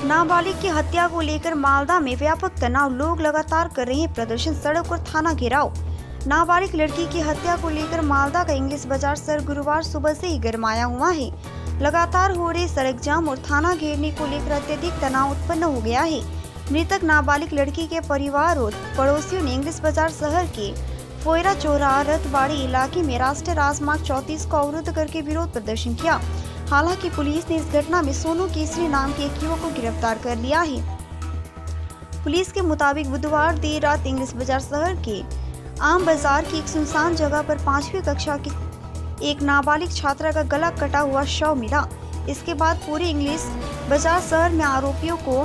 नाबालिग की हत्या को लेकर मालदा में व्यापक तनाव, लोग लगातार कर रहे हैं प्रदर्शन, सड़क और थाना घेराव। नाबालिग लड़की की हत्या को लेकर मालदा का इंग्लिश बाजार शहर गुरुवार सुबह से ही गरमाया हुआ है। लगातार हो रहे सड़क जाम और थाना घेरने को लेकर अत्यधिक तनाव उत्पन्न हो गया है। मृतक नाबालिग लड़की के परिवार और पड़ोसियों ने इंग्लिश बाजार शहर के फोयरा चौराहा रतवाड़ी इलाके में राष्ट्रीय राजमार्ग 34 को अवरुद्ध करके विरोध प्रदर्शन किया। हालांकि पुलिस ने इस घटना में सोनू केसरी नाम के एक युवक को गिरफ्तार कर लिया है। पुलिस के मुताबिक बुधवार देर रात इंग्लिश बाजार शहर के आम बाजार की एक सुनसान जगह पर 5वीं कक्षा की एक नाबालिग छात्रा का गला कटा हुआ शव मिला। इसके बाद पूरे इंग्लिश बाजार शहर में आरोपियों को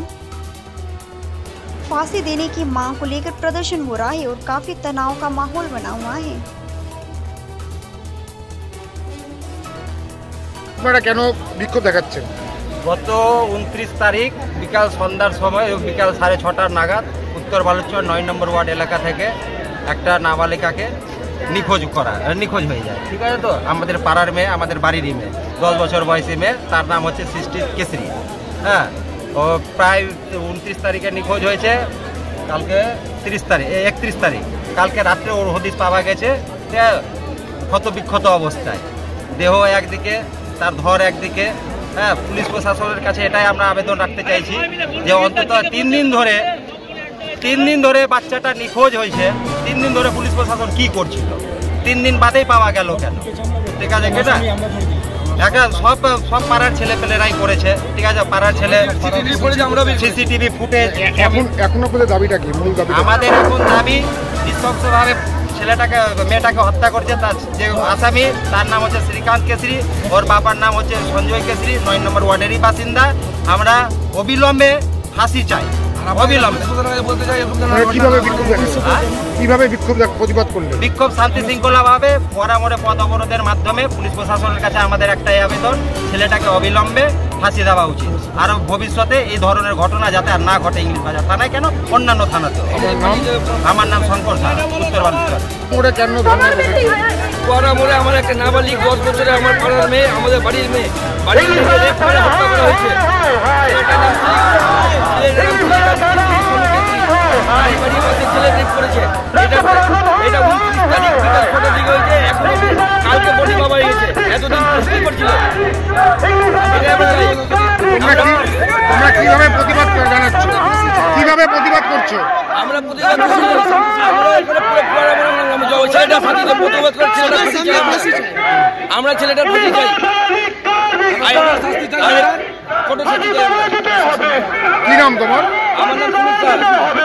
फांसी देने की मांग को लेकर प्रदर्शन हो रहा है और काफी तनाव का माहौल बना हुआ है। কেন বিক্ষোভ দেখাচ্ছেন? গত 29 তারিখ বিকাল সন্ধ্যার সময় বিকাল 6:30 নাগাদ উত্তর বালুচর 9 নম্বর ওয়ার্ড এলাকা থেকে একটা নাবালিকাকে নিখোঁজ হয়ে যায়। ঠিক আছে, তো আমাদের পাড়ার মেয়ে, আমাদের বাড়িরই মেয়ে, 10 বছর বয়সী মেয়ে, তার নাম হচ্ছে সৃষ্টি কেসরি। হ্যাঁ, ও প্রায় 29 তারিখে নিখোঁজ হয়েছে, কালকে 31 তারিখ কালকে রাত্রে ওর হদিস পাওয়া গেছে ক্ষত বিক্ষত অবস্থায়, দেহ একদিকে, তার ধর একদিকে। হ্যাঁ, পুলিশ প্রশাসনের কাছে এটাই আমরা আবেদন রাখতে চাইছি যে অন্তত 3 দিন ধরে বাচ্চাটা নিখোঁজ হয়েছে। 3 দিন ধরে পুলিশ প্রশাসন কি করছিল? 3 দিন বাদেই পাওয়া গেল কেন? ঠিক আছে, কেটা এখন সব পাড়ার ছেলে পেলেরাই করেছে। ঠিক আছে, পাড়ার ছেলে সিসিটিভি ফুটেজ। এখনো পর্যন্ত দাবিটা কি? মূল দাবি আমাদের এখন দাবি নৃশংসভাবে মেয়েটাকে হত্যা করছে তার যে আসামি, তার নাম হচ্ছে শ্রীকান্ত কেসরি, ওর বাবার নাম হচ্ছে সঞ্জয় কেসরি, 9 নম্বর ওয়ার্ডেরই বাসিন্দা। আমরা অবিলম্বে ফাঁসি চাই, অবিলম্বে। কিভাবে বিক্ষোভ প্রতিবাদ করলেন? বিক্ষোভ শান্তি শৃঙ্খলাভাবে পরামরে পথ অবরোধের মাধ্যমে। পুলিশ প্রশাসনের কাছে আমাদের একটাই আবেদন, ছেলেটাকে অবিলম্বে ফাঁসি দেওয়া উচিত। আর ভবিষ্যতে এই ধরনের ঘটনা যাতে আর না ঘটে ইংলিশ বাজার থানায়, কেন অন্যান্য থানাতেও। আমার নাম শঙ্কর সাহা, উত্তর বালুচর। পরামরে আমার একটা নাবালিক 10 বছরে আমার পাড়ার মেয়ে, আমাদের বাড়ির মেয়ে, হত্যা করা হয়েছে। কালকে বডি বাবা গেছে, এতদিন কি করছিল? তোমরা কিভাবে প্রতিবাদ জানাচ্ছ? কিভাবে প্রতিবাদ করছো? আমরা প্রতিবাদ আমরা ছেলেটার ফাঁসি চাই। কি নাম তোমার? আমার নাম সুমিত।